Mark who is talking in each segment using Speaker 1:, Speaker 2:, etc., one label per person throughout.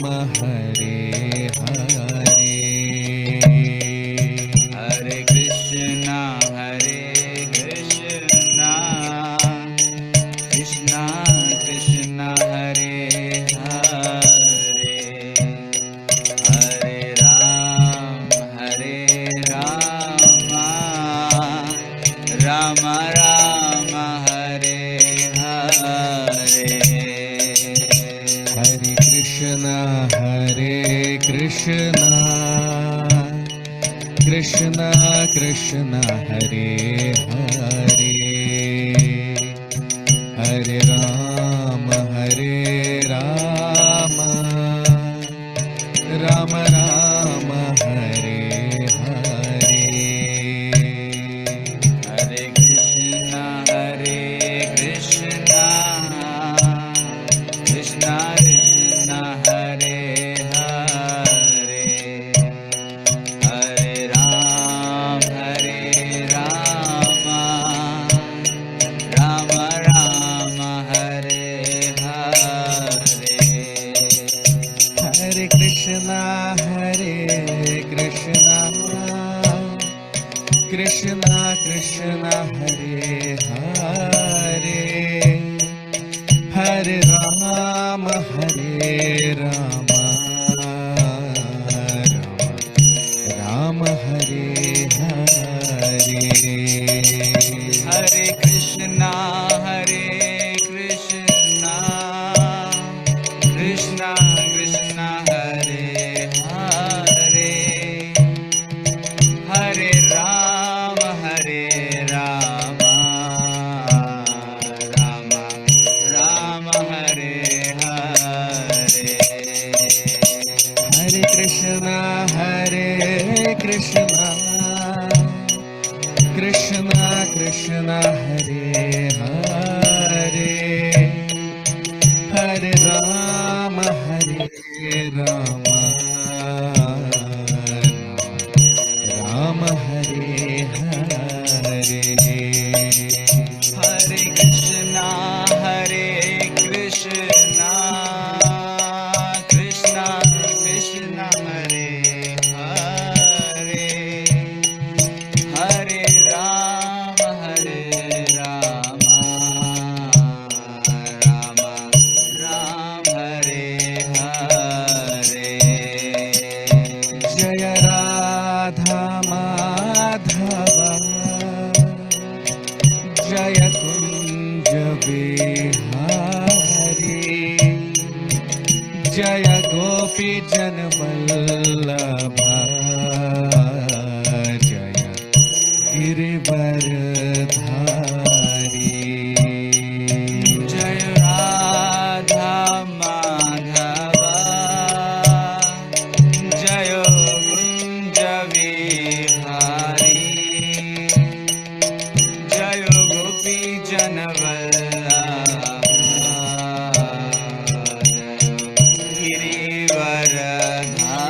Speaker 1: Hare Hare,
Speaker 2: Hare Krishna, Hare Krishna, Krishna Krishna, Hare Hare, Hare Ram, Hare Rama, Rama Rama, Hare Hare.
Speaker 1: Hare Krishna, Hare Krishna, Krishna Krishna, Hare Hare, Hare Ram, Hare Rama, Rama Rama, Hare Hare.
Speaker 2: Hare Krishna, Hare Krishna, Krishna Krishna, Hare Hare, Hare Ram, Hare Rama, Rama Rama, Hare Hare.
Speaker 1: Hare Krishna, Hare Krishna, Krishna Krishna, Hare Hare, Hare Ram, Hare Rama, Rama Hare Hare.
Speaker 2: Hare Krishna, Hare Krishna, Krishna Krishna, Hare Hare, Hare Ram, Hare Rama, Rama Rama, Hare Hare.
Speaker 1: Hare Krishna, Hare Krishna, Krishna Krishna, Hare Hare, Hare Rama, Hare Rama, Rama Hare Hare.
Speaker 2: Hare Krishna, Hare Krishna, Krishna Krishna, Hare Hare, Hare Ram, Hare Rama, Rama Ram, Hare Hare.
Speaker 1: Jaya Radha Madhava, Jaya Kunja Bihari, Jaya Gopi Jana Vallabha, Jaya Girivaradhari.
Speaker 2: Jai Radha Madhava, Jai Kunja Vihari, Jai Gopi Jana Vallabha,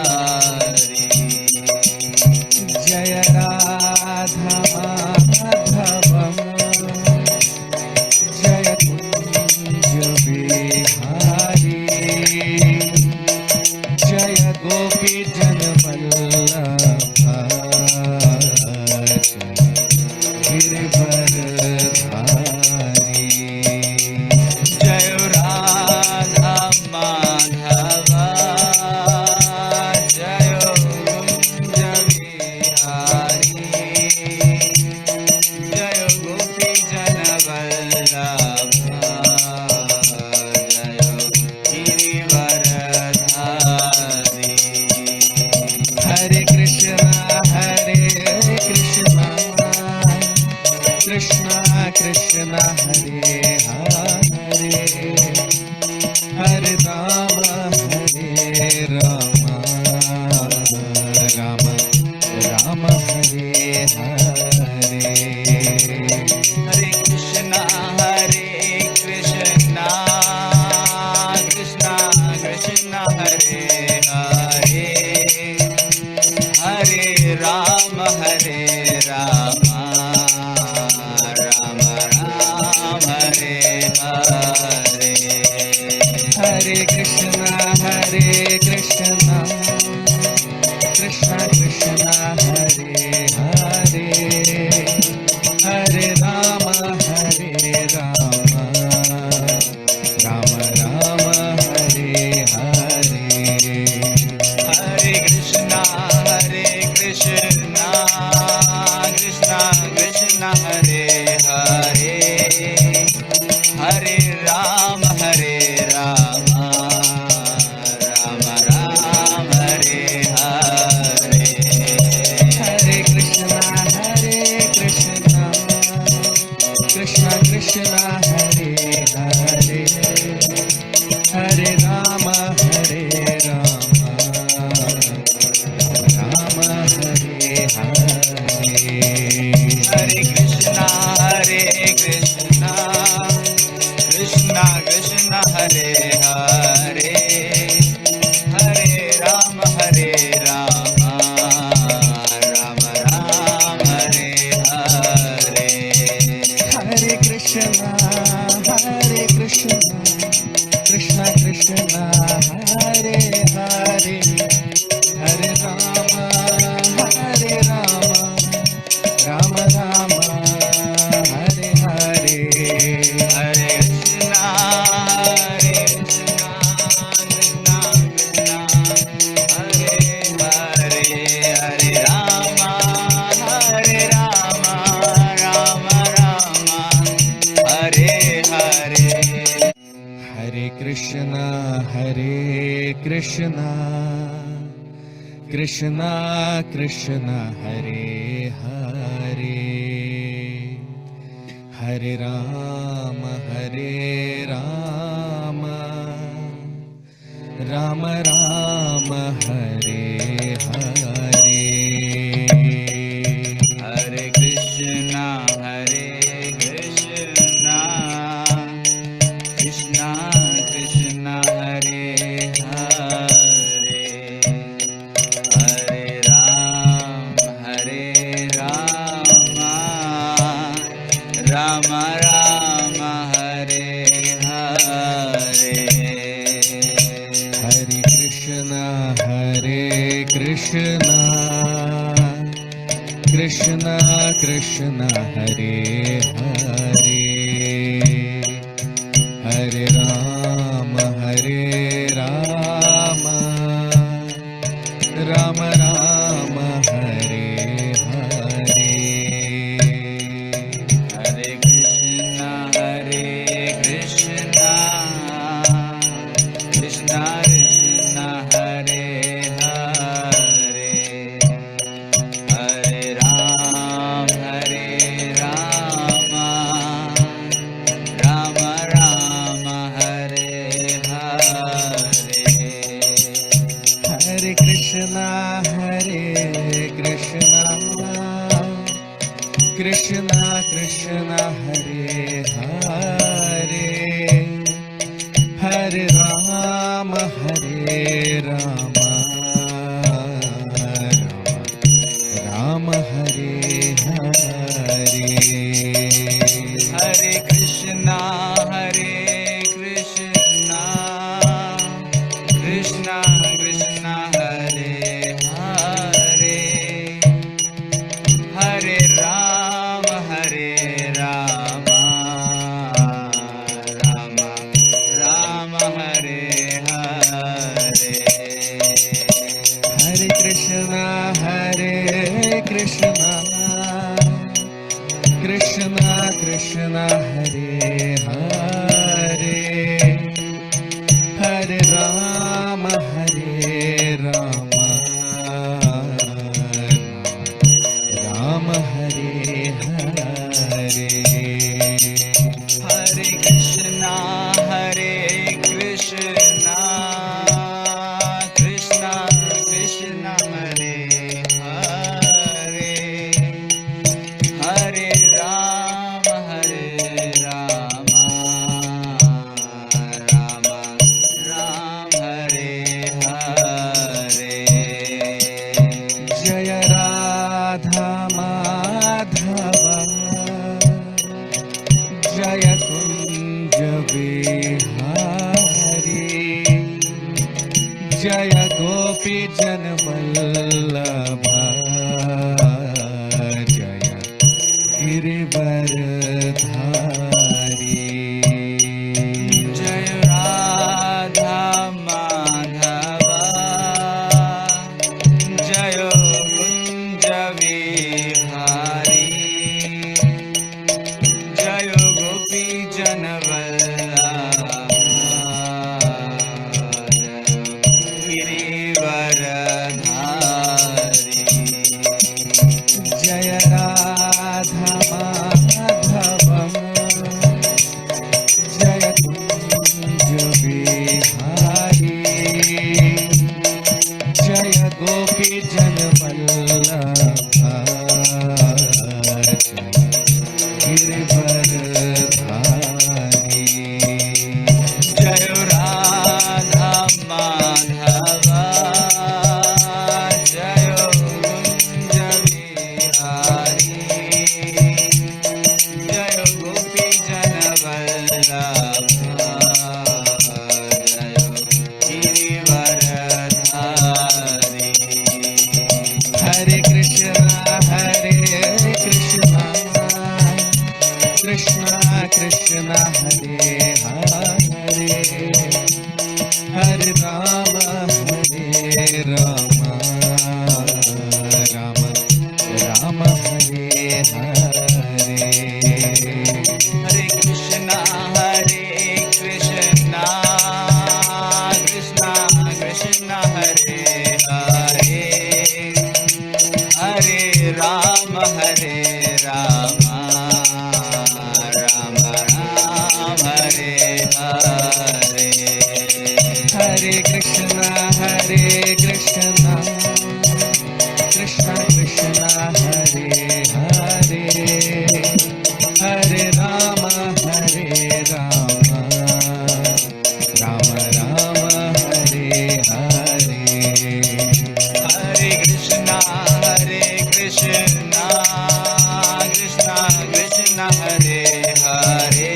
Speaker 2: Girivaradhari.
Speaker 1: Jaya Radha Madhava, Jaya Kunja Bihari, Jaya Gopi Jana Vallabha, Jaya Girivaradhari.
Speaker 2: Jai Radha Madhava, Jai Kunja Vihari, Jai Gopi Jana Vallabha, Jai Girivaradhari.
Speaker 1: Hare Krishna, Hare Krishna, Krishna Krishna, Hare Hare, Hare Rama, Hare Rama, Rama Rama, Hare Hare.
Speaker 2: Hare Krishna, Hare Krishna, Krishna Krishna, Hare Hare, Hare Ram, Hare Rama, Rama Rama, Hare Hare.
Speaker 1: Hare Krishna, Hare Krishna, Krishna, Krishna Krishna Hare Hare, Hare Rama Hare Rama, Rama Rama Hare Hare.
Speaker 2: Hare Krishna, Krishna Krishna Hare Hare, Hare Rama Rama Rama Hare Hare.
Speaker 1: Hare Krishna, Krishna Krishna Hare Hare, Hare Rama Rama Rama Hare Hare.
Speaker 2: Hare Krishna, Krishna Krishna Hare Hare, Hare Rama Rama Rama Hare Hare.
Speaker 1: Hare Krishna, Krishna Krishna Hare Hare, Hare Rama Rama Rama Hare Hare.
Speaker 2: Hare Krishna, Krishna Krishna Hare Hare, Hare Rama Rama Rama Hare Hare.
Speaker 1: Hare Krishna, Krishna Krishna Hare Hare, Hare Rama Rama Rama Hare Hare.
Speaker 2: Hare Krishna, Krishna Krishna Hare Hare, Hare Rama Rama Hare Hare.
Speaker 1: Jaya Radha Madhava, Jaya Kunja Vihari, Jaya Gopi Janvallabha, Jaya Girivaradhari.
Speaker 2: Jaya Radha Madhava, Jaya Kunja Vihari, Jaya Gopi Janvallabha, Girivaradhari.
Speaker 1: Jaya Radha Madhavam, Jaya Kunja Vihari, Jaya Gopi Janvallabha, Girivaradhari.
Speaker 2: Jaya Radha Madhava, Jaya Kunja Vihari, Jaya Gopi Janvallabha, Jaya Girivaradhari.
Speaker 1: Hare Krishna, Krishna Krishna Hare Hare Hare Rama Hare Rama Rama Rama Hare Hare
Speaker 2: Hare Krishna Krishna Krishna Hare Hare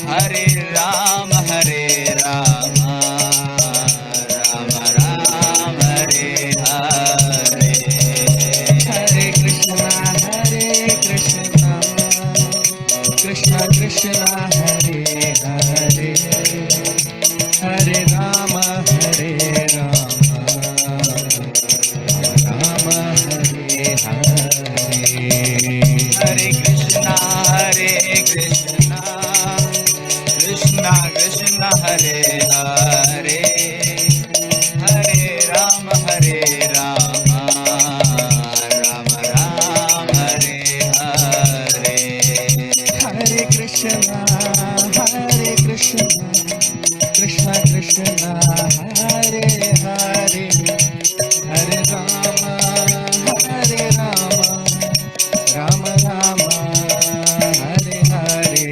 Speaker 2: Hare Rama Rama Rama Hare Hare
Speaker 1: Hare Krishna Krishna Krishna Hare Hare Hare Rama Rama Hare Hare
Speaker 2: Hare Krishna Krishna Krishna Hare Hare Hare Rama Rama Rama Hare Hare
Speaker 1: Hare Krishna Krishna Krishna Hare Hare Hare Rama Rama Rama Hare Hare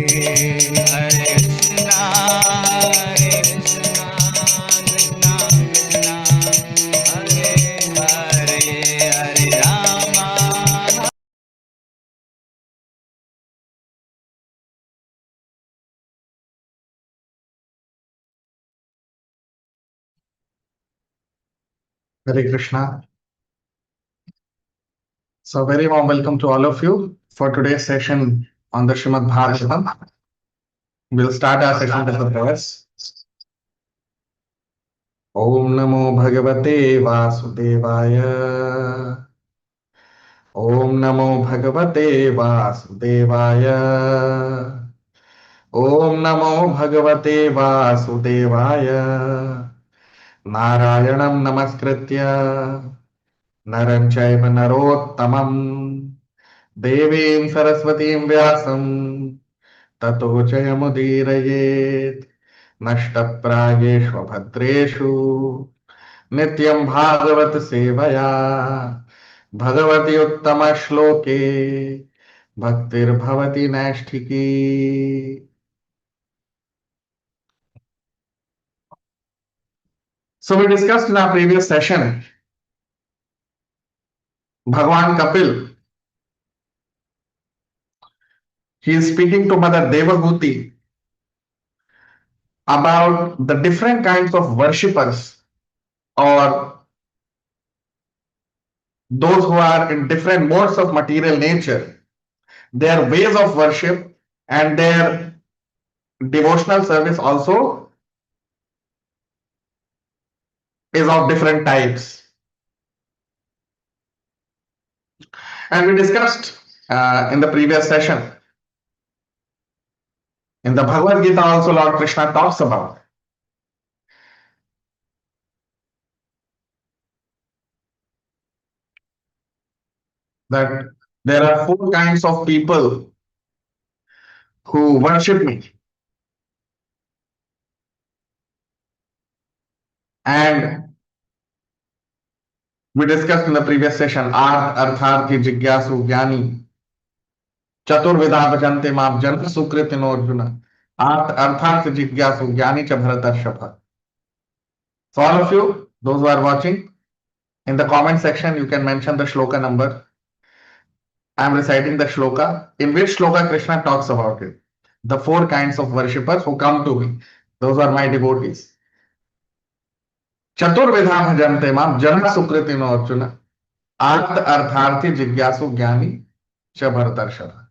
Speaker 2: Hare Krishna Krishna Krishna Hare Hare Hare Rama
Speaker 3: Hare Krishna. So, very warm welcome to all of you for today's session on the Srimad Bhagavatam. We'll start our session with the prayers. Om Namo Bhagavate Vasudevaya. Om Namo Bhagavate Vasudevaya. Om Namo Bhagavate Vasudevaya. Narayanam Namaskritya. Naram Chaiva Narottamam. देवीं सरस्वतीं व्यासं ततो जयमुदीरयेत् नष्टप्रायेषु भद्रेषु नित्यं भागवत सेवया भगवति उत्तमश्लोके भक्तिर्भवति नैष्ठिकी. So we discussed in our previous session Bhagwan Kapil. He is speaking to Mother Devahuti about the different kinds of worshippers or those who are in different modes of material nature, their ways of worship and their devotional service also is of different types. And we discussed in the previous session, in the Bhagavad Gita also Lord Krishna talks about that there are four kinds of people who worship me. And we discussed in the previous session, Artharthi, Jigyasu, Jnani, Chaturvida Bhajante Maam Jana Sukritino Arjuna. Artharthi, Jigyasu, Jnani Cha Bharatarshapha. So all of you, those who are watching, in the comment section, you can mention the shloka number. I am reciting the shloka. In which shloka Krishna talks about it? The four kinds of worshippers who come to me. Those are my devotees. Chaturvedha bhajante mam jana sukritino arjuna. Arth artharthi jigyasu jnani cha bharatarshava.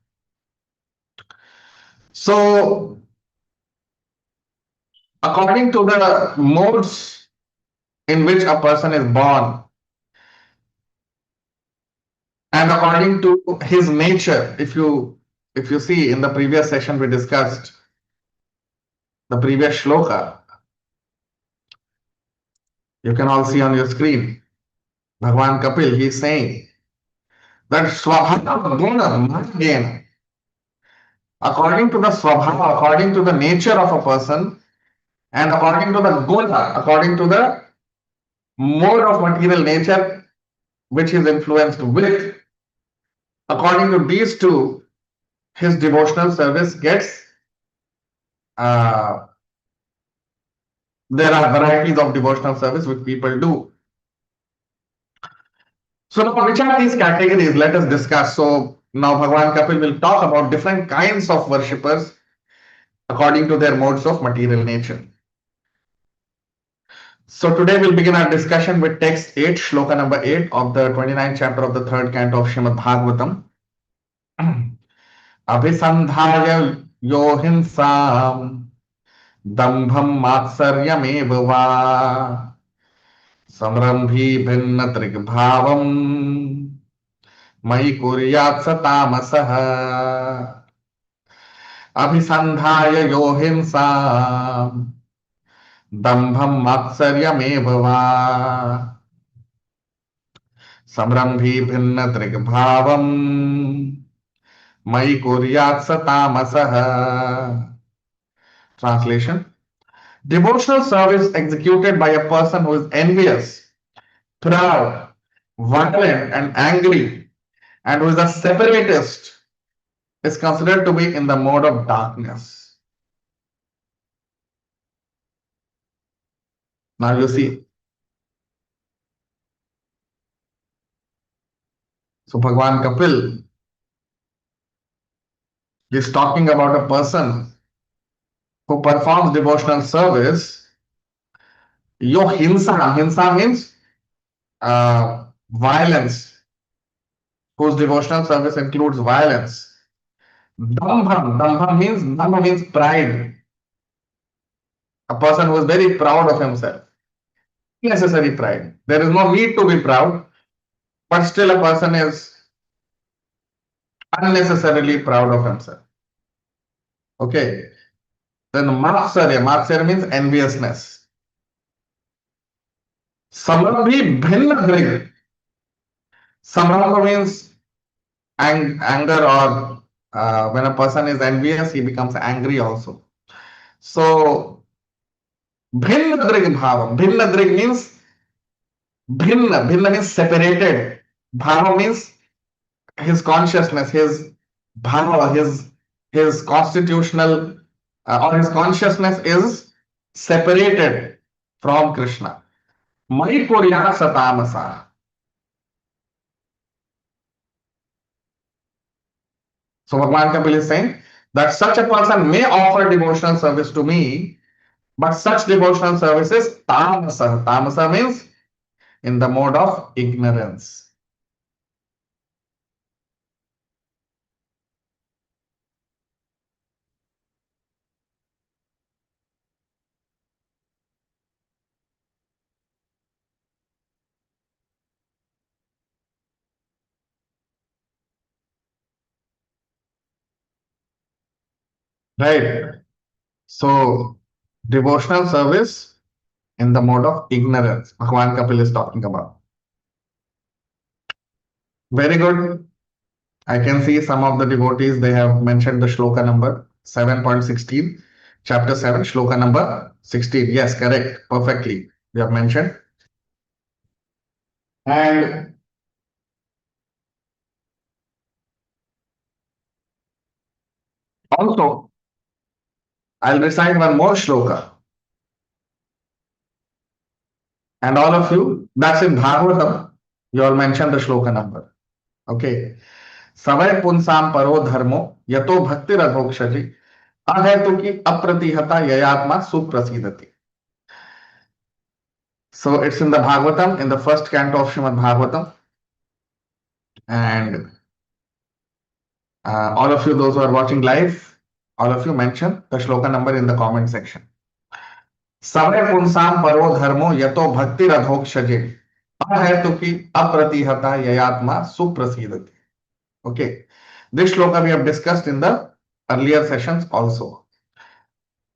Speaker 3: So, according to the modes in which a person is born, and according to his nature, if you see in the previous session we discussed the previous shloka, you can all see on your screen. Bhagwan Kapil, he is saying that swabhava guna magena, according to the swabhava, according to the nature of a person, and according to the guna, according to the mode of material nature which is influenced with. According to these two, his devotional service gets, uh, there are varieties of devotional service which people do. So now which are these categories? Let us discuss. So now Bhagavan Kapil will talk about different kinds of worshippers according to their modes of material nature. So today we'll begin our discussion with text 8, Shloka number 8 of the 29th chapter of the 3rd canto of Srimad Bhagavatam. Abhisandhaya yo hinsam dambham matsaryameva va samrambhi भिन्न त्रिग्भावम मयि कुर्यात् स तामसः अभिसन्धाय यो हिंसाम् दम्भं मात्सर्यमेव वा संरम्भी भिन्न दृग्भावम् मयि कुर्यात् स तामसः. Translation: devotional service executed by a person who is envious, proud, violent and angry, and who is a separatist is considered to be in the mode of darkness. Now you see. So Bhagwan Kapil is talking about a person who performs devotional service. Yo hinsa, hinsa means violence, whose devotional service includes violence. Dambha means pride. A person who is very proud of himself. Necessary pride. There is no need to be proud, but still a person is unnecessarily proud of himself. Okay. Then Matsarya means enviousness. Samrambhi bhinna dhrig. Samrambha means anger, or when a person is envious, he becomes angry also. So bhinna dhrig bhavam. Bhinna dhrig means bhinna means separated. Bhava means his consciousness, his bhava, his constitutional or his consciousness is separated from Krishna. Mai Kurya Satamasa. So Bhagwan Kapil is saying that such a person may offer devotional service to me, but such devotional service is tamasa. Tamasa means in the mode of ignorance. Right. So devotional service in the mode of ignorance, Bhagwan Kapil is talking about. Very good. I can see some of the devotees, they have mentioned the shloka number 7.16, chapter 7, shloka number 16. Yes, correct. Perfectly. We have mentioned. And also, I'll recite one more shloka. And all of you, that's in Bhagavatam, you all mentioned the shloka number. Okay. Savay punsam paro dharmo yato bhakti radhokshati ahetuki apratihata yayatma suprasidati. So it's in the Bhagavatam, in the first canto of Srimad Bhagavatam. And all of you, those who are watching live, all of you mention the shloka number in the comment section. Savay punsam paro dharmo yato bhakti radhokshati ahetuki apratihata yayatma suprasidati. Okay. This shloka we have discussed in the earlier sessions also.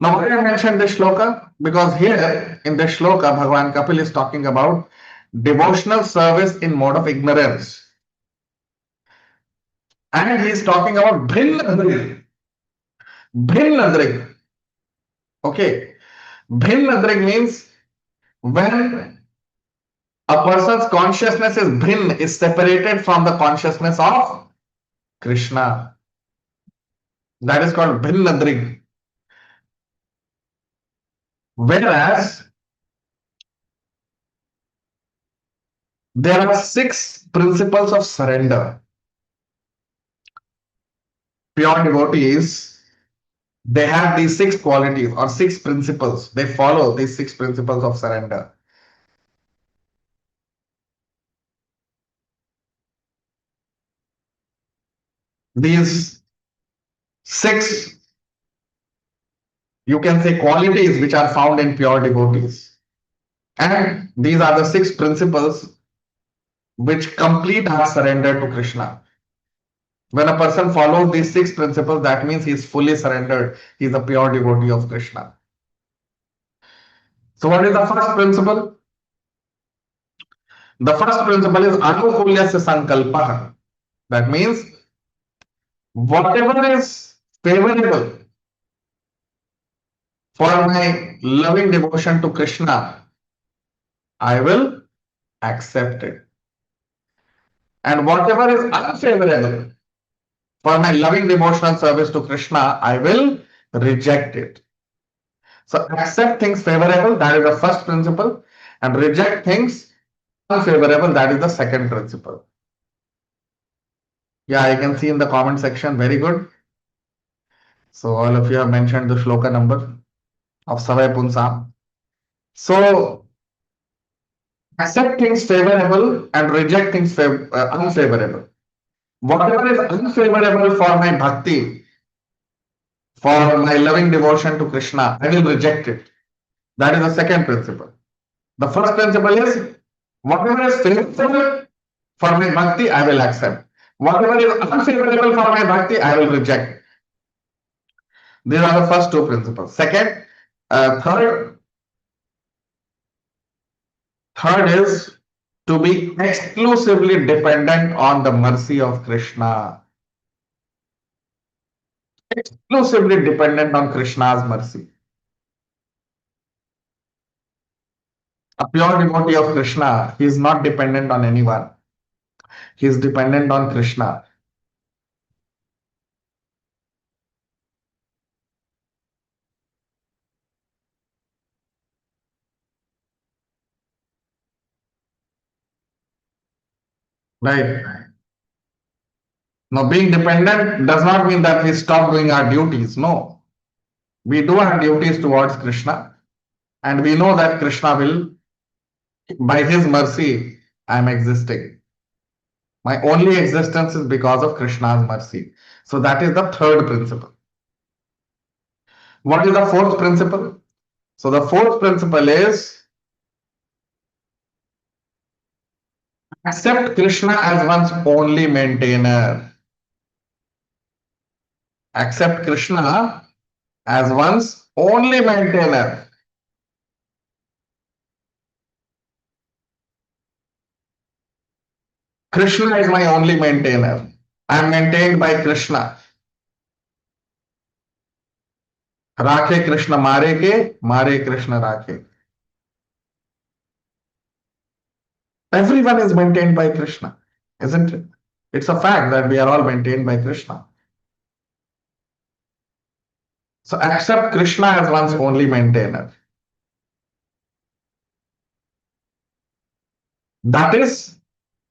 Speaker 3: Now, why I mentioned this shloka? Because here in this shloka, Bhagavan Kapil is talking about devotional service in mode of ignorance. And he is talking about bhinna dhrig. Bhinna dhrig. Okay. Bhinna dhrig means when A person's consciousness is bhin, is separated from the consciousness of Krishna. That is called bhinnadrig. Whereas there are 6 principles of surrender. Pure devotees, they have these 6 qualities or 6 principles. They follow these 6 principles of surrender. These 6, you can say, qualities which are found in pure devotees. And these are the 6 principles which complete our surrender to Krishna. When a person follows these 6 principles, that means he is fully surrendered. He is a pure devotee of Krishna. So what is the first principle? The first principle is anukulyasya sankalpa. That means whatever is favorable for my loving devotion to Krishna, I will accept it. And whatever is unfavorable for my loving devotional service to Krishna, I will reject it. So accept things favorable, that is the first principle, and reject things unfavorable, that is the second principle. Yeah, I can see in the comment section, very good. So all of you have mentioned the shloka number of Savai Punsam. So accept things favorable and reject things unfavorable. Whatever is unfavorable for my bhakti, for my loving devotion to Krishna, I will reject it. That is the second principle. The first principle is whatever is favorable for my bhakti, I will accept. Whatever is unfavorable for my bhakti, I will reject. These are the first 2 principles. Third is to be exclusively dependent on the mercy of Krishna. Exclusively dependent on Krishna's mercy. A pure devotee of Krishna, he is not dependent on anyone. He is dependent on Krishna. Right. Now, being dependent does not mean that we stop doing our duties. No. We do our duties towards Krishna, and we know that Krishna will, by his mercy, I am existing. My only existence is because of Krishna's mercy. So that is the third principle. What is the fourth principle? So the fourth principle is accept Krishna as one's only maintainer. Accept Krishna as one's only maintainer. Krishna is my only maintainer. I am maintained by Krishna. Rakhe Krishna mare ke, mare Krishna rakhe. Everyone is maintained by Krishna, isn't it? It's a fact that we are all maintained by Krishna. So accept Krishna as one's only maintainer. That is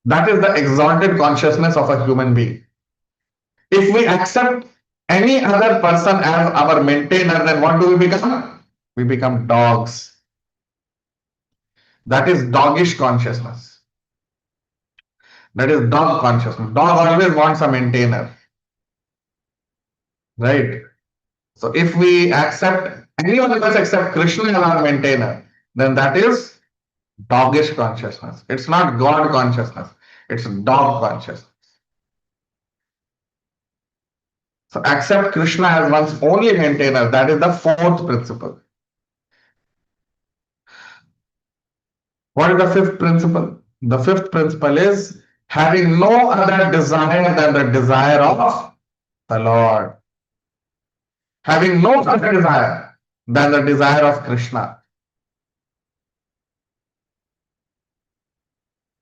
Speaker 3: the exalted consciousness of a human being. If we accept any other person as our maintainer, then what do we become? We become dogs. That is doggish consciousness. That is dog consciousness. Dog always wants a maintainer. Right? So if we accept anyone else except Krishna as our maintainer, then that is doggish consciousness. It's not God consciousness. It's dog consciousness. So accept Krishna as one's only maintainer. That is the fourth principle. What is the fifth principle? The fifth principle is having no other desire than the desire of the Lord. Having no other desire than the desire of Krishna.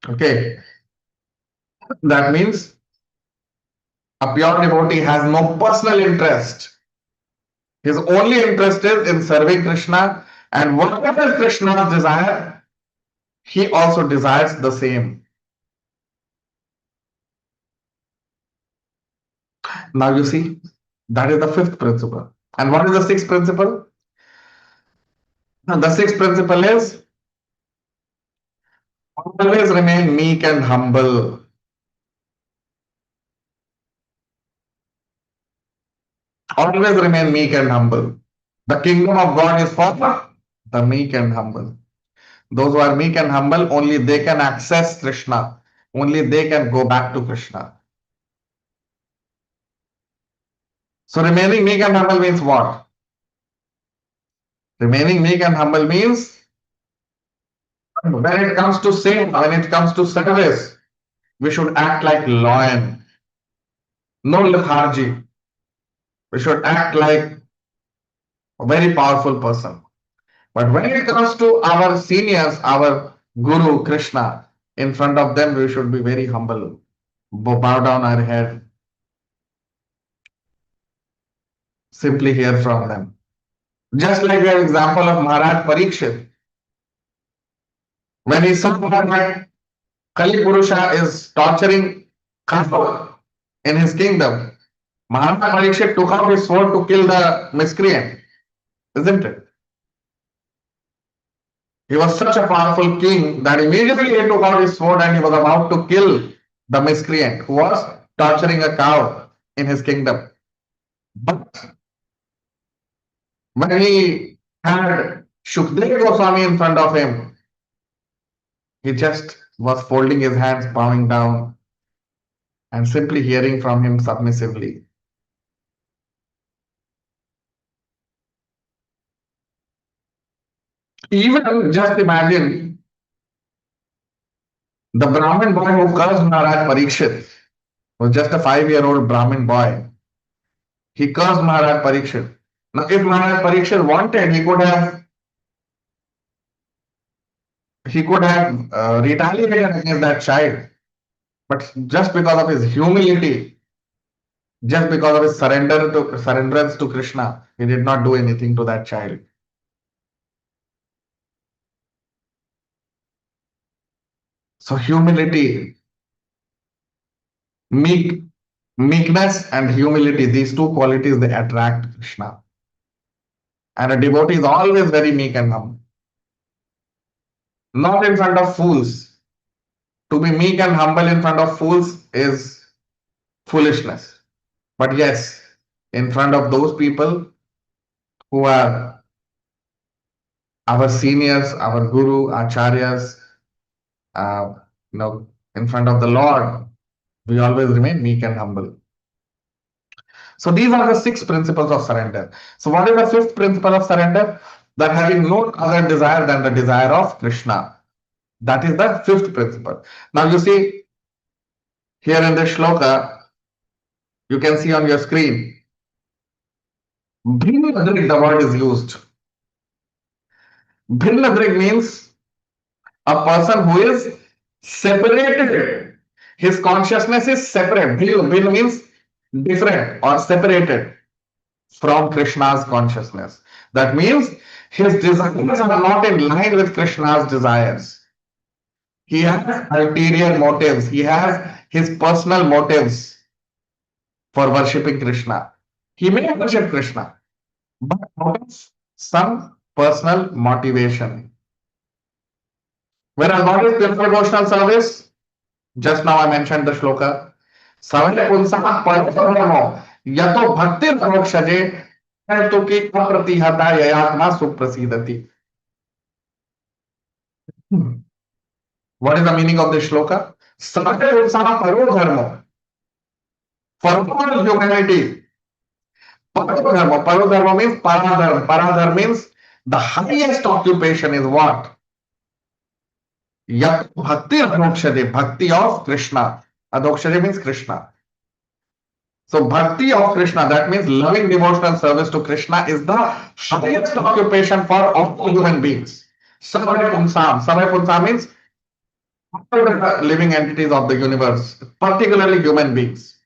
Speaker 3: Okay, that means a pure devotee has no personal interest. His only interest is in serving Krishna, and whatever is Krishna's desire, he also desires the same. Now you see, that is the fifth principle. And what is the sixth principle? The sixth principle is always remain meek and humble. Always remain meek and humble. The kingdom of God is for the meek and humble. Those who are meek and humble, only they can access Krishna. Only they can go back to Krishna. So remaining meek and humble means what? Remaining meek and humble means when it comes to sin, when it comes to service, we should act like lion. No lethargy. We should act like a very powerful person. But when it comes to our seniors, our Guru Krishna, in front of them we should be very humble. Bow down our head. Simply hear from them. Just like we have example of Maharaj Parikshit. When he saw that Kali Purusha is torturing Canto in his kingdom, Maharaj Parikshit took out his sword to kill the miscreant, isn't it? He was such a powerful king that immediately he took out his sword and he was about to kill the miscreant who was torturing a cow in his kingdom. But when he had Shukdev Goswami in front of him, he just was folding his hands, bowing down, and simply hearing from him submissively. Even just imagine the Brahmin boy who cursed Maharaj Parikshit was just a 5-year-old Brahmin boy. He cursed Maharaj Parikshit. Now, if Maharaj Parikshit wanted, he could have retaliated against that child. But just because of his humility, just because of his surrenderance to Krishna, he did not do anything to that child. So humility, meekness and humility, these two qualities, they attract Krishna. And a devotee is always very meek and humble. Not in front of fools. To be meek and humble in front of fools is foolishness. But yes, in front of those people who are our seniors, our guru, acharyas, in front of the Lord, we always remain meek and humble. So these are the 6 principles of surrender. So what is the 5th principle of surrender? That having no other desire than the desire of Krishna. That is the 5th principle. Now you see here in the Shloka, you can see on your screen, Bhinadrik, the word is used. Bhinadrik means a person who is separated. His consciousness is separate. Bhin means different or separated from Krishna's consciousness. That means his desires are not in line with Krishna's desires. He has ulterior motives. He has his personal motives for worshipping Krishna. He may worship Krishna, but out of some personal motivation. Whereas what is pure devotional service? Just now I mentioned the shloka. Savale punsa paramo yato bhaktir mokshade tuki apratihata yayatma suprasidati. What is the meaning of this shloka? Savale punsa paro dharmo. For all humanity. Paro dharma means paradharma. Paradharma means the highest occupation is what? Yat bhakti adokshade, bhakti of Krishna. Adokshade means Krishna. So bhakti of Krishna, that means loving devotional service to Krishna is the highest occupation for all human beings. Samay punsam. Samay punsam means all the living entities of the universe, particularly human beings.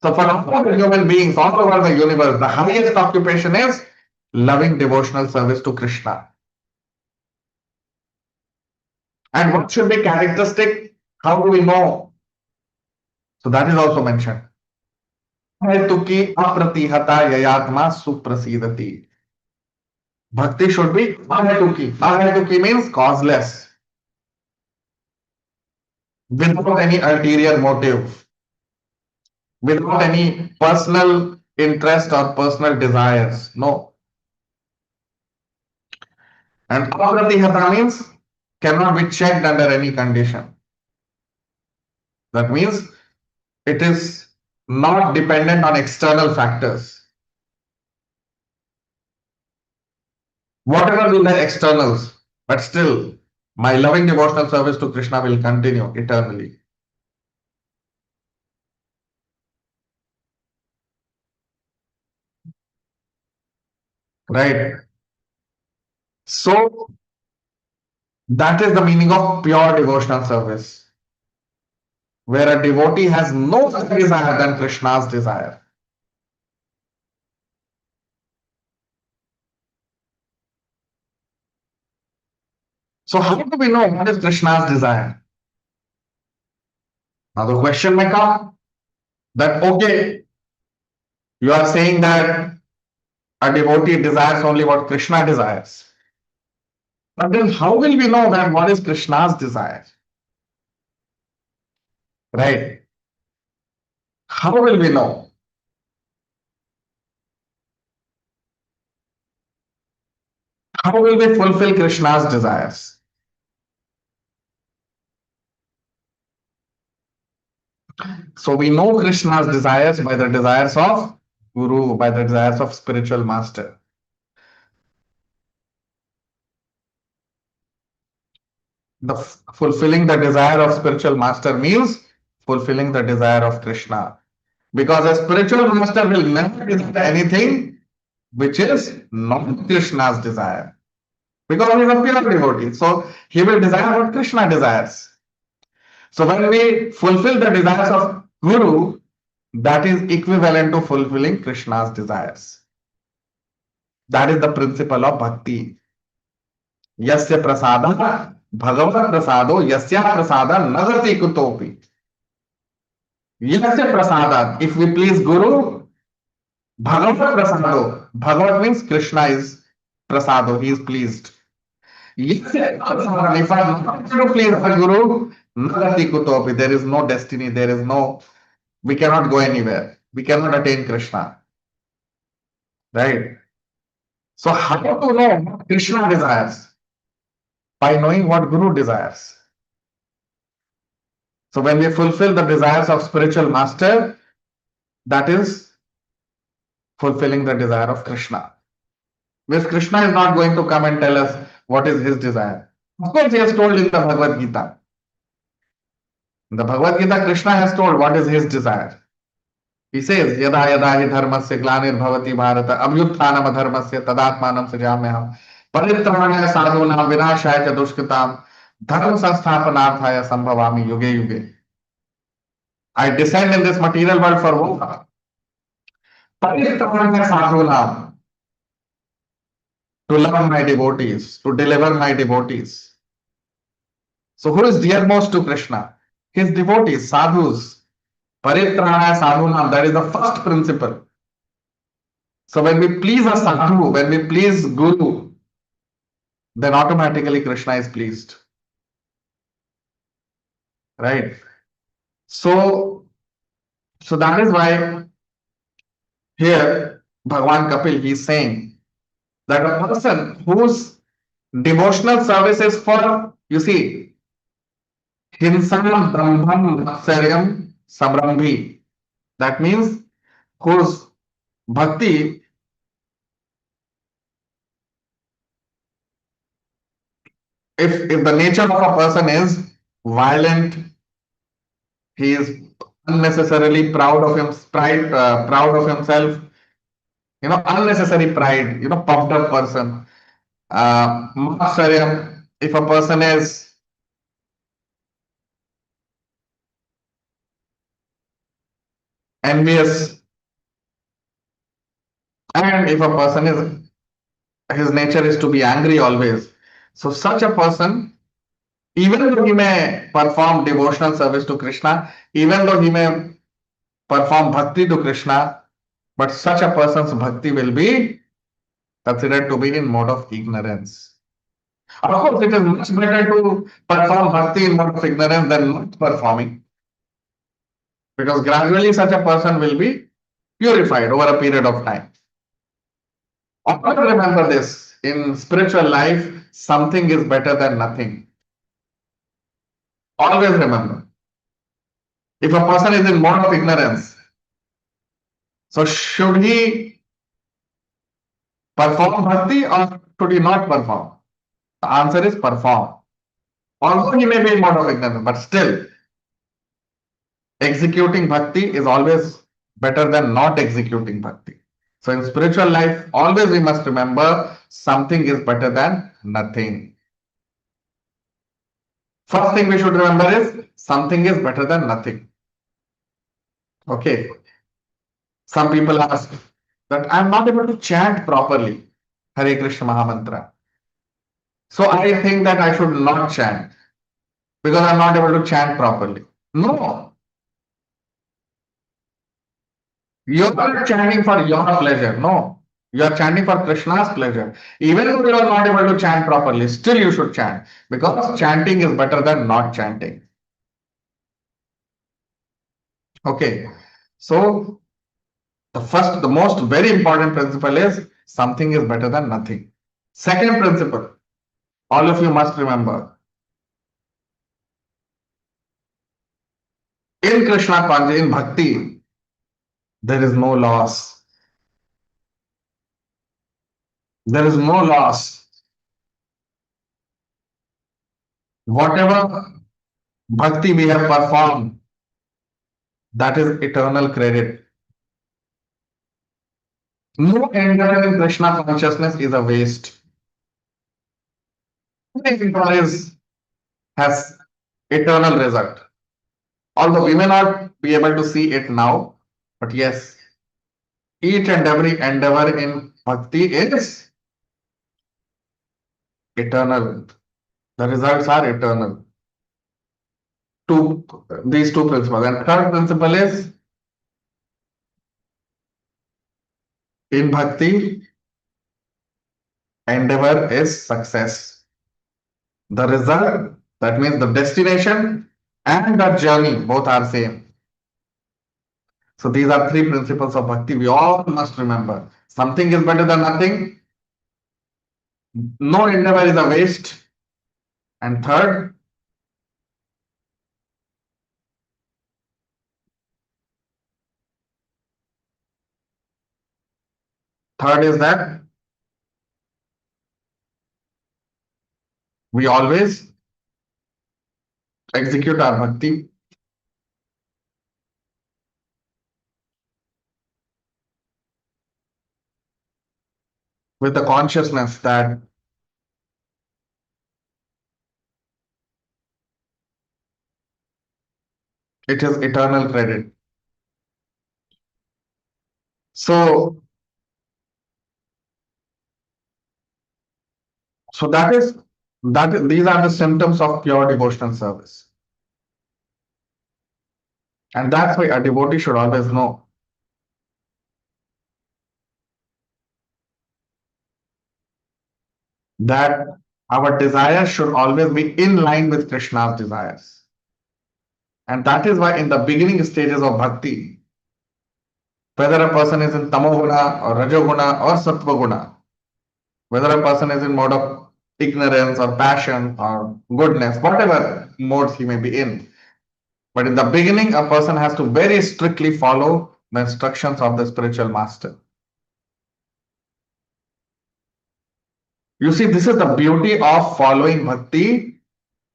Speaker 3: So for all the human beings all over the universe, the highest occupation is loving devotional service to Krishna. And what should be characteristic? How do we know? So that is also mentioned. Hetuki apratihata yayatma suprasidati. Bhakti should be ahetuki. Ahetuki means causeless, without any ulterior motive, without any personal interest or personal desires. No. And apratihata means cannot be checked under any condition. That means it is not dependent on external factors. Whatever will the externals, but still my loving devotional service to Krishna will continue eternally. Right? So that is the meaning of pure devotional service, where a devotee has no other desire than Krishna's desire. So how do we know what is Krishna's desire? Now the question may come that, okay, you are saying that a devotee desires only what Krishna desires. But then how will we know that what is Krishna's desire? Right? How will we know? How will we fulfill Krishna's desires? So we know Krishna's desires by the desires of Guru, by the desires of spiritual master. Fulfilling the desire of spiritual master means fulfilling the desire of Krishna. Because a spiritual master will never desire anything which is not Krishna's desire. Because he is a pure devotee. So he will desire what Krishna desires. So when we fulfill the desires of Guru, that is equivalent to fulfilling Krishna's desires. That is the principle of bhakti. Yasya prasada bhagavat prasado yasya prasada nagati kutopi. Yasya prasada, if we please Guru, bhagavat prasado. Bhagavat means Krishna is prasado, he is pleased. Yasya prasada, if I am not to please the Guru, nagati kutopi, there is no destiny, there is no, we cannot go anywhere. We cannot attain Krishna. Right? So how to know what Krishna desires? By knowing what Guru desires. So when we fulfill the desires of spiritual master, that is fulfilling the desire of Krishna. Because Krishna is not going to come and tell us what is his desire. Of course, he has told in the Bhagavad Gita. In the Bhagavad Gita, Krishna has told what is his desire. He says, Yada yada hi dharmasya glanir bhavati bharata abhyuttanam adharmasya tadatmanam sajamyaham paritranaya sadhunam vinashaya cha dushkritam dharma sansthapanarthaya sambhavami yuge yuge. I descend in this material world for what? Paritranaya sadhunam, to love my devotees, to deliver my devotees. So who is dearmost to Krishna? His devotees, sadhus. Paritranaya sadhunam, that is the first principle. So when we please a sadhu, when we please Guru, then automatically Krishna is pleased. Right? So that is why here Bhagavan Kapil, he is saying that a person whose devotional service is for, you see, Hinsam Brahman Vatsaryam Samrambhi. That means whose bhakti if the nature of a person is violent, he is unnecessarily proud of proud of himself, unnecessary pride, puffed up person. Matsaryam, if a person is envious, and if a person is, his nature is to be angry always. So such a person, even though he may perform devotional service to Krishna, even though he may perform bhakti to Krishna, but such a person's bhakti will be considered to be in mode of ignorance. Of course, it is much better to perform bhakti in mode of ignorance than not performing, because gradually such a person will be purified over a period of time. Always remember this, in spiritual life, something is better than nothing. Always remember. If a person is in mode of ignorance, so should he perform bhakti or should he not perform? The answer is perform. Although he may be in mode of ignorance, but still executing bhakti is always better than not executing bhakti. So in spiritual life, always we must remember something is better than nothing. First thing we should remember is something is better than nothing. Okay. Some people ask that I'm not able to chant properly Hare Krishna Mahamantra. So I think that I should not chant because I'm not able to chant properly. No, you're not chanting for your pleasure. No, you are chanting for Krishna's pleasure. Even if you are not able to chant properly, still you should chant because chanting is better than not chanting. Okay, so the most very important principle is something is better than nothing. Second principle, all of you must remember. In Krishna consciousness, in bhakti, there is no loss. There is no loss. Whatever bhakti we have performed, that is eternal credit. No endeavor in Krishna consciousness is a waste. Everything has eternal result. Although we may not be able to see it now, but yes, each and every endeavor in bhakti is eternal. The results are eternal. These two principles. And third principle is in bhakti, endeavor is success. The result, that means the destination and the journey, both are same. So these are three principles of bhakti we all must remember. Something is better than nothing. No endeavor is a waste. And third is that we always execute our bhakti with the consciousness that it is eternal credit. So, these are the symptoms of pure devotional service. And that's why a devotee should always know that our desires should always be in line with Krishna's desires. And that is why in the beginning stages of bhakti, whether a person is in tamoguna or rajoguna or sattvaguna, whether a person is in mode of ignorance or passion or goodness, whatever modes he may be in. But in the beginning, a person has to very strictly follow the instructions of the spiritual master. You see, this is the beauty of following bhakti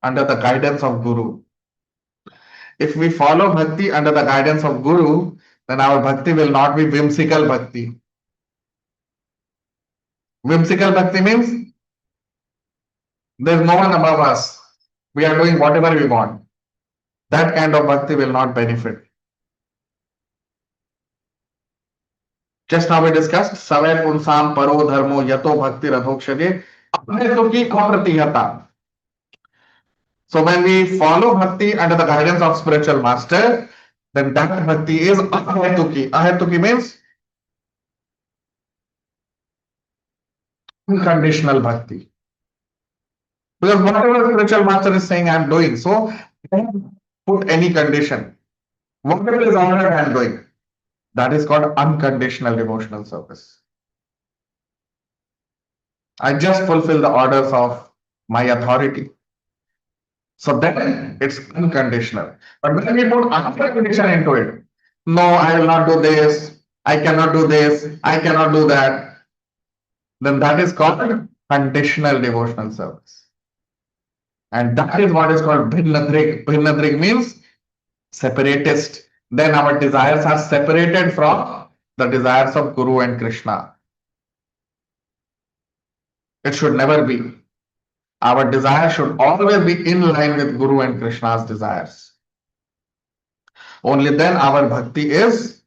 Speaker 3: under the guidance of Guru. If we follow bhakti under the guidance of Guru, then our bhakti will not be whimsical bhakti. Whimsical bhakti means there's no one above us. We are doing whatever we want. That kind of bhakti will not benefit. Just now we discussed Savay Punsam Paro Dharmo Yato Bhakti Radhokshade Ahetuki Apratihata. So when we follow bhakti under the guidance of spiritual master, then that bhakti is ahetuki. Ahetuki means unconditional bhakti. Because whatever spiritual master is saying, I am doing. So don't put any condition. Whatever is ordered, I am doing. That is called unconditional devotional service. I just fulfill the orders of my authority. So then it's unconditional. But when we put another condition into it, no, I will not do this, I cannot do this, I cannot do that, then that is called conditional devotional service. And that is what is called Bhinnadrig. Bhinnadrig means separatist. Then our desires are separated from the desires of Guru and Krishna. It should never be. Our desire should always be in line with Guru and Krishna's desires. Only then our bhakti is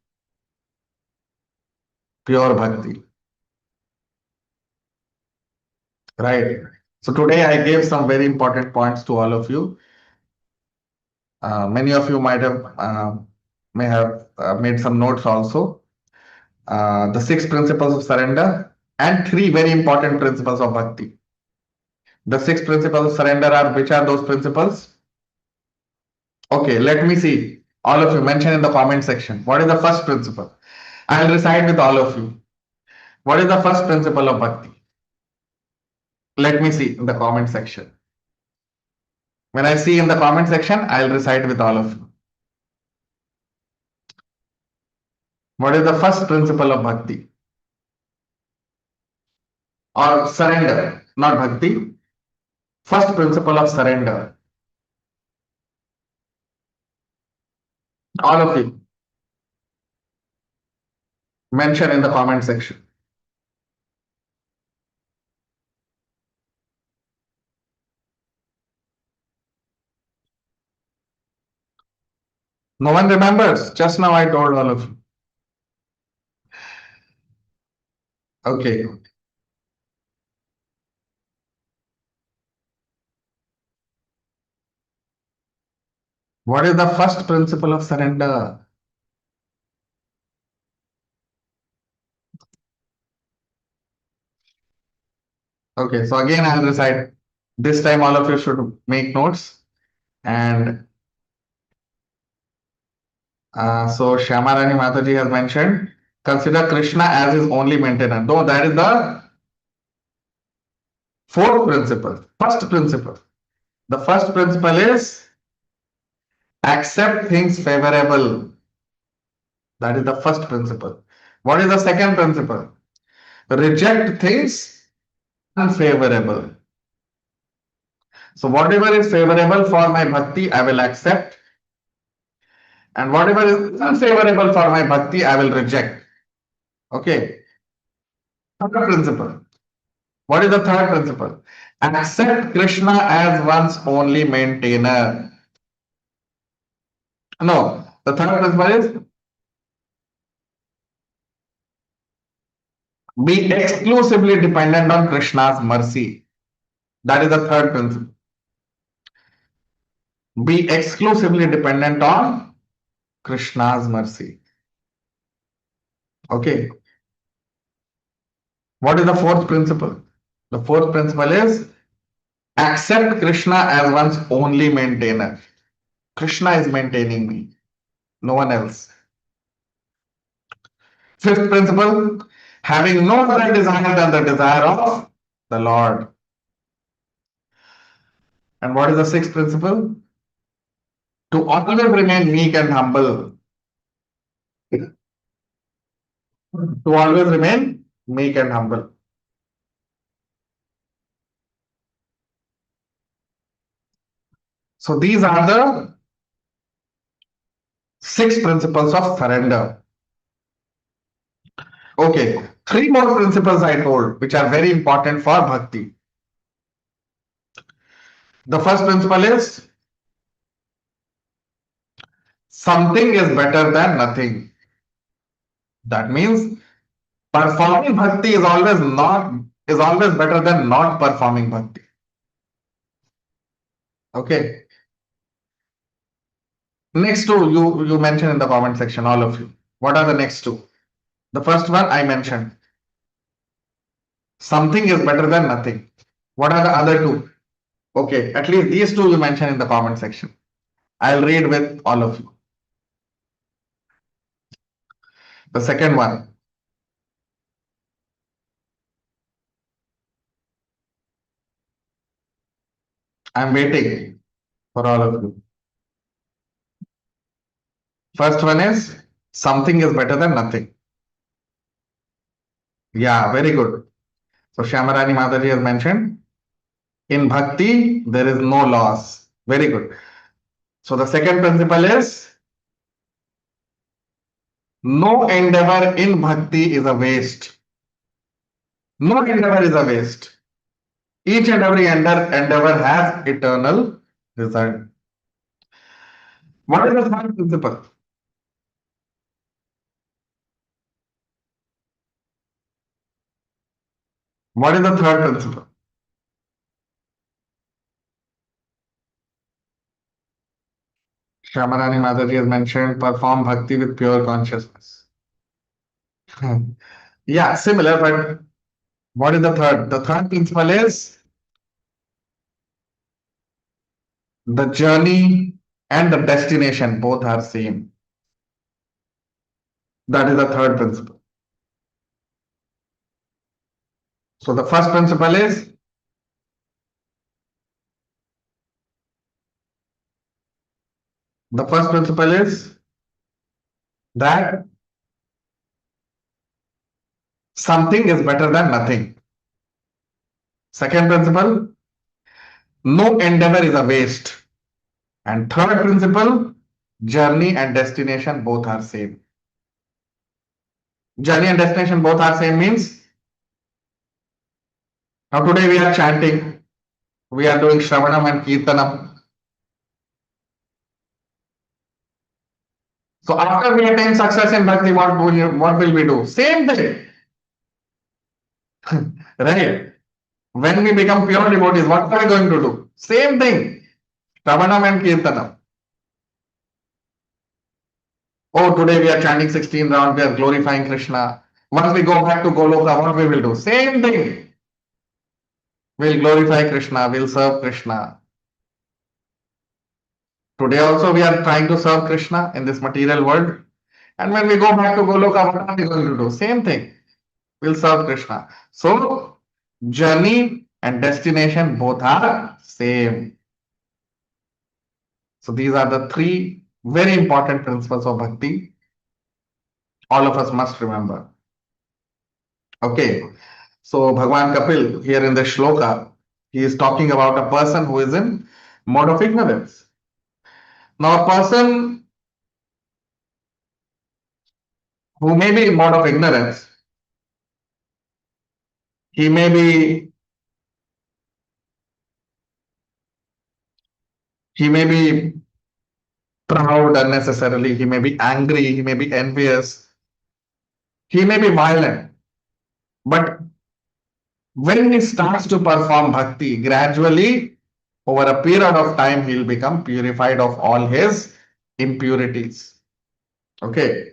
Speaker 3: pure bhakti. Right. So today I gave some very important points to all of you. Many of you may have made some notes also. The 6 principles of surrender and 3 very important principles of bhakti. The 6 principles of surrender are, which are those principles? Okay, let me see. All of you mention in the comment section. What is the first principle? I will recite with all of you. What is the first principle of bhakti? Let me see in the comment section. When I see in the comment section, I will recite with all of you. What is the first principle of bhakti? Or surrender, not bhakti. First principle of surrender. All of you mention in the comment section. No one remembers. Just now I told all of you. Okay. What is the first principle of surrender? Okay, so again I'll recite. This time all of you should make notes. And so Shyamarani Mataji has mentioned, consider Krishna as his only maintainer. No, that is the fourth principle. First principle. The first principle is accept things favorable. That is the first principle. What is the second principle? Reject things unfavorable. So whatever is favorable for my bhakti, I will accept. And whatever is unfavorable for my bhakti, I will reject. Okay. Third principle. What is the third principle? Accept Krishna as one's only maintainer. No, the third principle is be exclusively dependent on Krishna's mercy. That is the third principle. Be exclusively dependent on Krishna's mercy. Okay. What is the fourth principle? The fourth principle is accept Krishna as one's only maintainer. Krishna is maintaining me, no one else. Fifth principle, having no other desire than the desire of the Lord. And what is the sixth principle? To always remain meek and humble. To always remain meek and humble. So these are the 6 principles of surrender. Okay, 3 more principles I told, which are very important for bhakti. The first principle is something is better than nothing. That means Performing bhakti is always better than not performing bhakti. Okay. Next two you mentioned in the comment section, all of you. What are the next two? The first one I mentioned. Something is better than nothing. What are the other two? Okay, at least these two you mentioned in the comment section. I'll read with all of you. The second one. I'm waiting for all of you. First one is something is better than nothing. Yeah, very good. So Shyamarani Mataji has mentioned in bhakti there is no loss. Very good. So the second principle is no endeavor in bhakti is a waste. No endeavor is a waste. Each and every endeavor has eternal result. What is the third principle? What is the third principle? Shyamarani Mataji has mentioned perform bhakti with pure consciousness. Yeah, similar, but what is the third? The third principle is the journey and the destination both are same. That is the third principle. So the first principle is that something is better than nothing. Second principle, no endeavor is a waste. And third principle, journey and destination both are same. Journey and destination both are same means now today we are chanting, we are doing Shravanam and Kirtanam. So after we attain success in Bhakti, what will we do? Same thing. Right? When we become pure devotees, what are we going to do? Same thing. Shravanam and Kirtanam. Oh, today we are chanting 16 rounds, we are glorifying Krishna. Once we go back to Goloka, what we will do? Same thing. We'll glorify Krishna, we'll serve Krishna. Today also we are trying to serve Krishna in this material world. And when we go back to Goloka, what are we going to do? Same thing. We'll serve Krishna. So, journey and destination both are same. So, these are the three very important principles of bhakti. All of us must remember. Okay. So, Bhagwan Kapil here in the Shloka, he is talking about a person who is in mode of ignorance. Now, a person who may be in mode of ignorance, he may be proud unnecessarily, he may be angry, he may be envious, he may be violent. But when he starts to perform bhakti, gradually, over a period of time, he will become purified of all his impurities. Okay.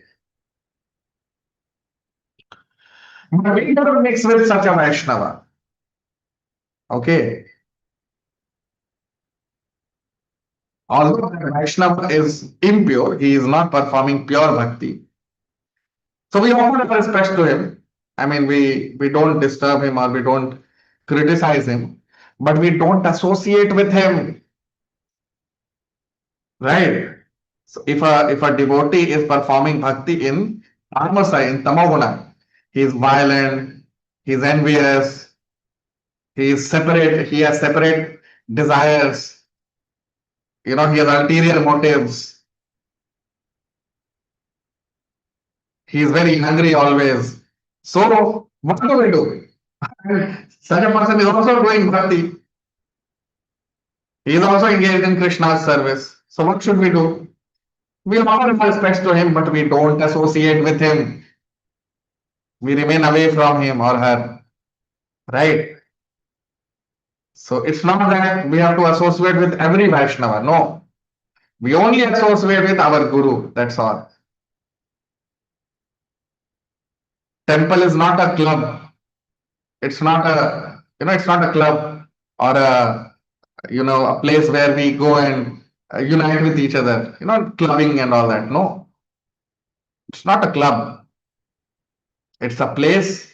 Speaker 3: But we never mix with such a Vaishnava. Okay. Although the Vaishnava is impure, he is not performing pure bhakti. So we offer our respect to him. I mean, we don't disturb him or we don't criticize him, but we don't associate with him. Right? So if a devotee is performing bhakti in tamasa, in tamoguna, he is violent, he is envious, he is separate, he has separate desires, he has ulterior motives, he is very hungry always. So what do we do? Such a person is also doing bhakti. He is also engaged in Krishna's service. So what should we do? We offer respect to him, but we don't associate with him. We remain away from him or her, right? So it's not that we have to associate with every Vaishnava. No, we only associate with our Guru. That's all. Temple is not a club. It's not a, it's not a club or a, a place where we go and unite with each other. Clubbing and all that. No, it's not a club. It's a place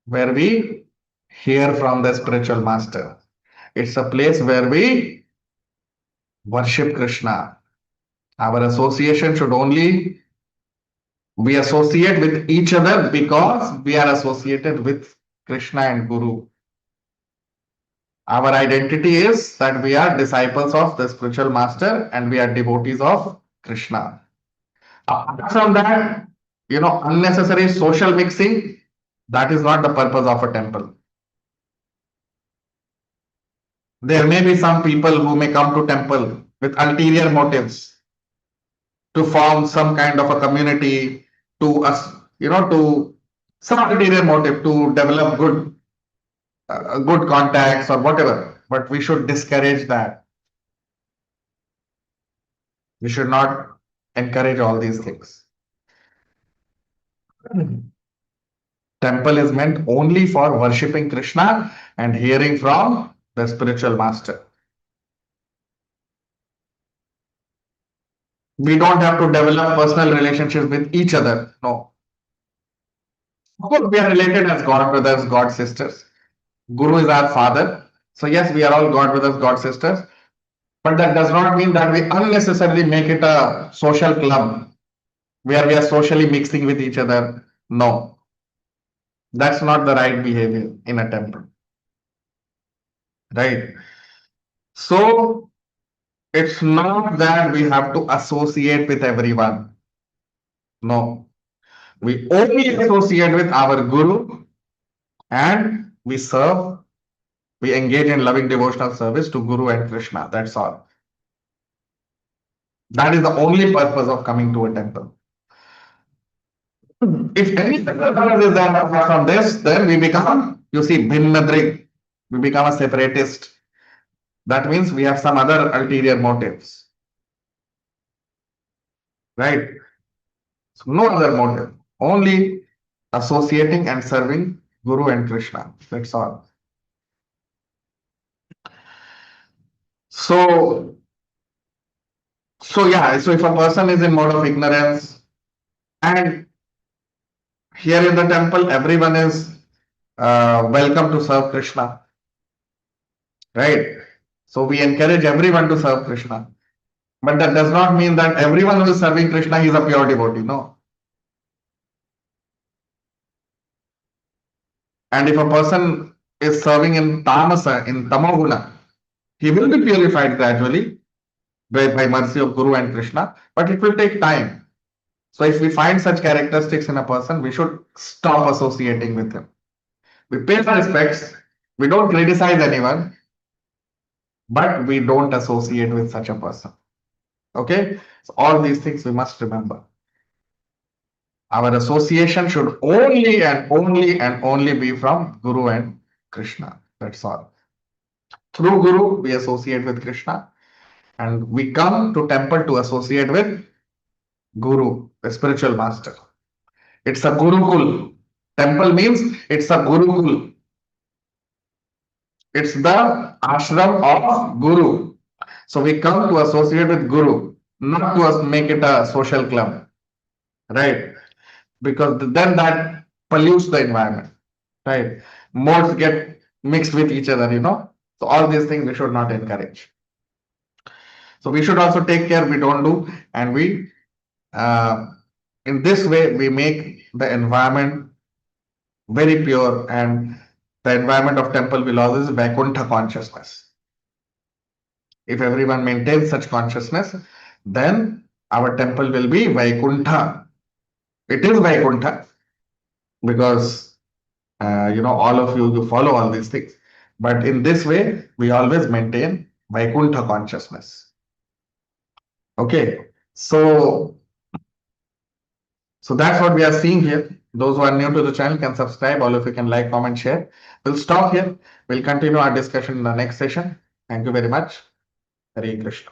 Speaker 3: where we hear from the spiritual master. It's a place where we worship Krishna. Our association should only we associate with each other because we are associated with Krishna and Guru. Our identity is that we are disciples of the spiritual master and we are devotees of Krishna. Apart from that, unnecessary social mixing, that is not the purpose of a temple. There may be some people who may come to temple with ulterior motives to form some kind of a community, to us, to some ulterior motive to develop good contacts or whatever. But we should discourage that. We should not encourage all these things. Temple is meant only for worshipping Krishna and hearing from the spiritual master. We don't have to develop personal relationships with each other. No. Of course, we are related as God brothers, God sisters. Guru is our father. So yes, we are all God brothers, God sisters. But that does not mean that we unnecessarily make it a social club where we are socially mixing with each other. No. That's not the right behavior in a temple. Right. So it's not that we have to associate with everyone. No. We only associate with our Guru and we engage in loving devotional service to Guru and Krishna. That's all. That is the only purpose of coming to a temple. If any purpose is there apart from this, then we become, Bhinnadrik. We become a separatist. That means we have some other ulterior motives. Right? So no other motive. Only associating and serving Guru and Krishna. That's all. So yeah, so if a person is in mode of ignorance and here in the temple, everyone is welcome to serve Krishna. Right? So we encourage everyone to serve Krishna. But that does not mean that everyone who is serving Krishna is a pure devotee. No. And if a person is serving in tamasa, in tamoguna, he will be purified gradually by mercy of Guru and Krishna, but it will take time. So if we find such characteristics in a person, we should stop associating with him. We pay the respects, we don't criticize anyone, but we don't associate with such a person. Okay? So all these things we must remember. Our association should only and only and only be from Guru and Krishna. That's all. Through Guru, we associate with Krishna, and we come to temple to associate with Guru, the spiritual master. It's a Gurukul. Temple means it's a Gurukul. It's the ashram of Guru. So we come to associate with Guru, not to make it a social club. Right? Because then that pollutes the environment. Right? Modes get mixed with each other, So all these things we should not encourage. So we should also take care we don't do, and we in this way we make the environment very pure, and the environment of temple will always be Vaikuntha consciousness. If everyone maintains such consciousness, then our temple will be Vaikuntha. It is Vaikuntha because all of you follow all these things. But in this way, we always maintain Vaikuntha consciousness. Okay, so So that's what we are seeing here. Those who are new to the channel can subscribe. All of you can like, comment, share. We'll stop here. We'll continue our discussion in the next session. Thank you very much. Hare Krishna.